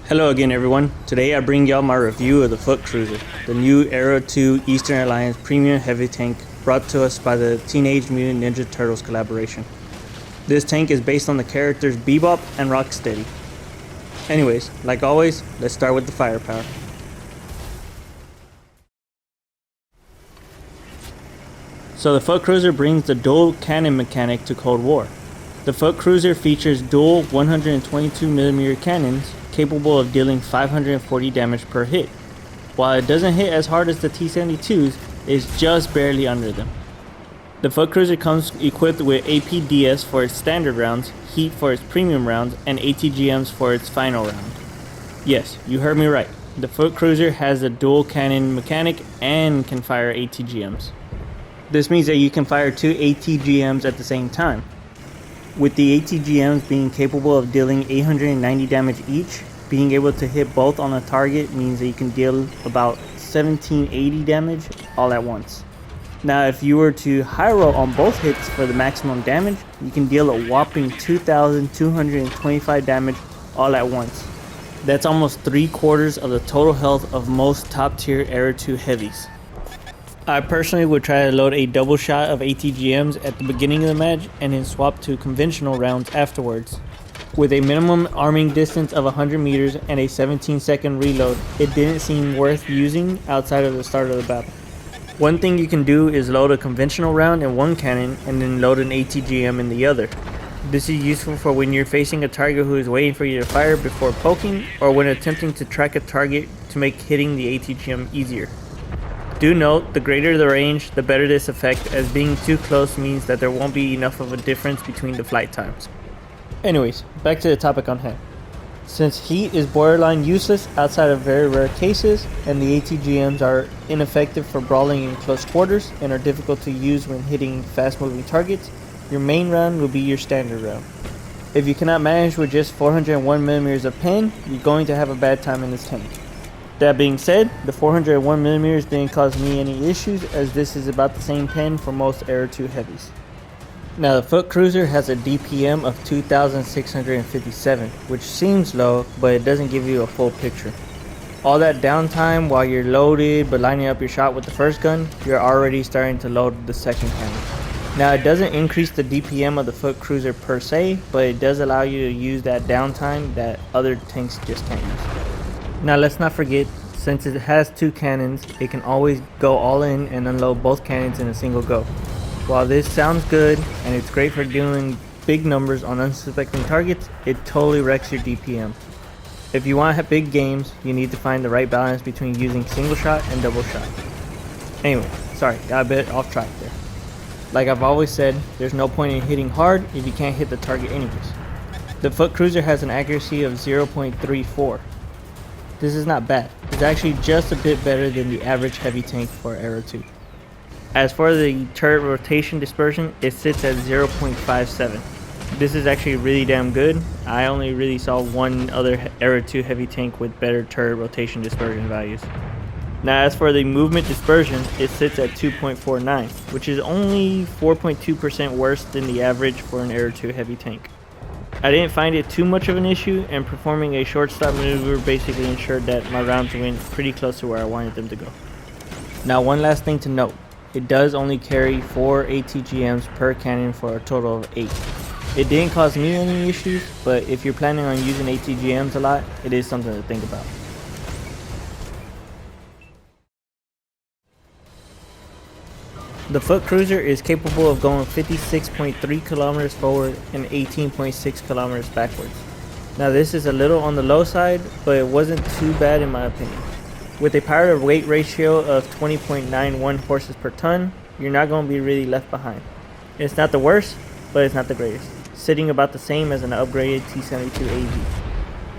Hello again everyone, today I bring y'all my review of the Footcruiser, the new Aero 2 Eastern Alliance premium heavy tank brought to us by the Teenage Mutant Ninja Turtles collaboration. This tank is based on the characters Bebop and Rocksteady. Anyways, like always, let's start with the firepower. So the Footcruiser brings the dual cannon mechanic to Cold War. The Footcruiser features dual 122mm cannons capable of dealing 540 damage per hit. While it doesn't hit as hard as the T-72s, it's just barely under them. The Footcruiser comes equipped with APDS for its standard rounds, heat for its premium rounds, and ATGMs for its final round. Yes, you heard me right. The Footcruiser has a dual cannon mechanic and can fire ATGMs. This means that you can fire two ATGMs at the same time, with the ATGMs being capable of dealing 890 damage each. Being able to hit both on a target means that you can deal about 1780 damage all at once. Now if you were to high roll on both hits for the maximum damage, you can deal a whopping 2225 damage all at once. That's almost 3/4 of the total health of most top tier Aero 2 heavies. I personally would try to load a double shot of ATGMs at the beginning of the match and then swap to conventional rounds afterwards. With a minimum arming distance of 100 meters and a 17-second reload, it didn't seem worth using outside of the start of the battle. One thing you can do is load a conventional round in one cannon and then load an ATGM in the other. This is useful for when you're facing a target who is waiting for you to fire before poking, or when attempting to track a target to make hitting the ATGM easier. Do note, the greater the range, the better this effect, as being too close means that there won't be enough of a difference between the flight times. Anyways, back to the topic on hand. Since heat is borderline useless outside of very rare cases, and the ATGMs are ineffective for brawling in close quarters and are difficult to use when hitting fast moving targets, your main round will be your standard round. If you cannot manage with just 401mm of pen, you're going to have a bad time in this tank. That being said, the 401mm didn't cause me any issues, as this is about the same pen for most Aero 2 heavies. Now the Footcruiser has a DPM of 2657, which seems low, but it doesn't give you a full picture. All that downtime while you're loaded but lining up your shot with the first gun, you're already starting to load the second cannon. Now it doesn't increase the DPM of the Footcruiser per se, but it does allow you to use that downtime that other tanks just can't use. Now let's not forget, since it has two cannons, it can always go all in and unload both cannons in a single go. While this sounds good and it's great for dealing big numbers on unsuspecting targets, it totally wrecks your DPM. If you want to have big games, you need to find the right balance between using single shot and double shot. Anyway, sorry, got a bit off track there. Like I've always said, there's no point in hitting hard if you can't hit the target anyways. The Footcruiser has an accuracy of 0.34. This is not bad. It's actually just a bit better than the average heavy tank for Aero 2. As for the turret rotation dispersion, it sits at 0.57. This is actually really damn good. I only really saw one other Aero 2 heavy tank with better turret rotation dispersion values. Now as for the movement dispersion, it sits at 2.49, which is only 4.2% worse than the average for an Aero 2 heavy tank. I didn't find it too much of an issue, and performing a short stop maneuver basically ensured that my rounds went pretty close to where I wanted them to go. Now one last thing to note, it does only carry 4 ATGMs per cannon for a total of 8. It didn't cause me any issues, but if you're planning on using ATGMs a lot, it is something to think about. The Footcruiser is capable of going 56.3 kilometers forward and 18.6 kilometers backwards. Now this is a little on the low side, but it wasn't too bad in my opinion. With a power to weight ratio of 20.91 horses per ton, you're not going to be really left behind. It's not the worst, but it's not the greatest, sitting about the same as an upgraded T-72 AG.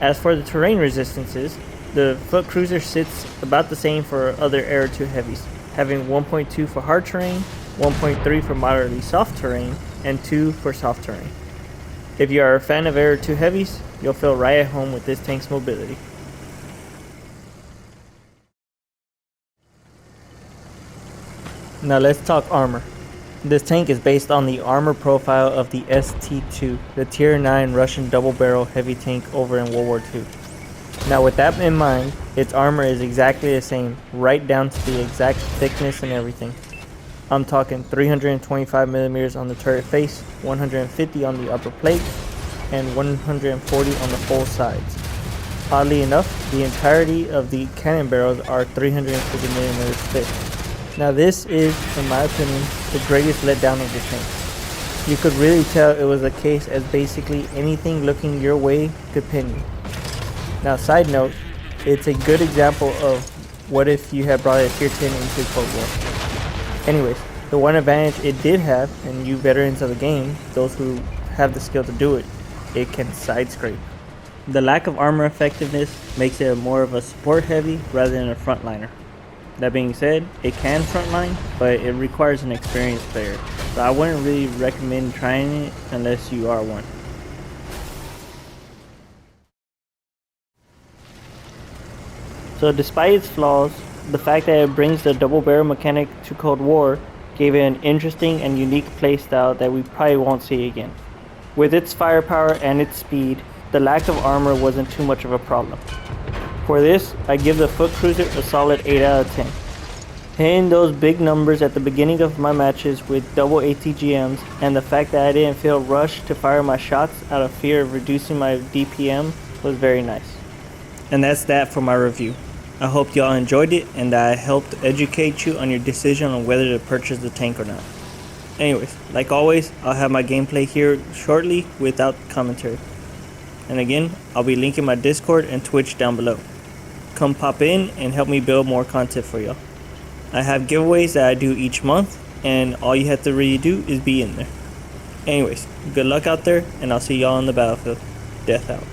As for the terrain resistances, the Footcruiser sits about the same for other Aero 2 heavies, having 1.2 for hard terrain, 1.3 for moderately soft terrain, and 2 for soft terrain. If you are a fan of Aero 2 heavies, you'll feel right at home with this tank's mobility. Now let's talk armor. This tank is based on the armor profile of the ST-2, the Tier 9 Russian double-barrel heavy tank over in World War II. Now with that in mind, its armor is exactly the same, right down to the exact thickness and everything. I'm talking 325mm on the turret face, 150 on the upper plate, and 140 on the full sides. Oddly enough, the entirety of the cannon barrels are 350mm thick. Now this is, in my opinion, the greatest letdown of the tank. You could really tell it was a case as basically anything looking your way could pin you. Now side note, it's a good example of what if you had brought a tier 10 into Cold War. Anyways, the one advantage it did have, and you veterans of the game, those who have the skill to do it can side scrape. The lack of armor effectiveness makes it more of a support heavy rather than a frontliner. That being said, it can frontline, but it requires an experienced player, so I wouldn't really recommend trying it unless you are one. So despite its flaws, the fact that it brings the double barrel mechanic to Cold War gave it an interesting and unique playstyle that we probably won't see again. With its firepower and its speed, the lack of armor wasn't too much of a problem. For this, I give the Footcruiser a solid 8 out of 10. Hitting those big numbers at the beginning of my matches with double ATGMs and the fact that I didn't feel rushed to fire my shots out of fear of reducing my DPM was very nice. And that's that for my review. I hope y'all enjoyed it and that I helped educate you on your decision on whether to purchase the tank or not. Anyways, like always, I'll have my gameplay here shortly without commentary. And again, I'll be linking my Discord and Twitch down below. Come pop in and help me build more content for y'all. I have giveaways that I do each month, and all you have to really do is be in there. Anyways, good luck out there, and I'll see y'all on the battlefield. Death out.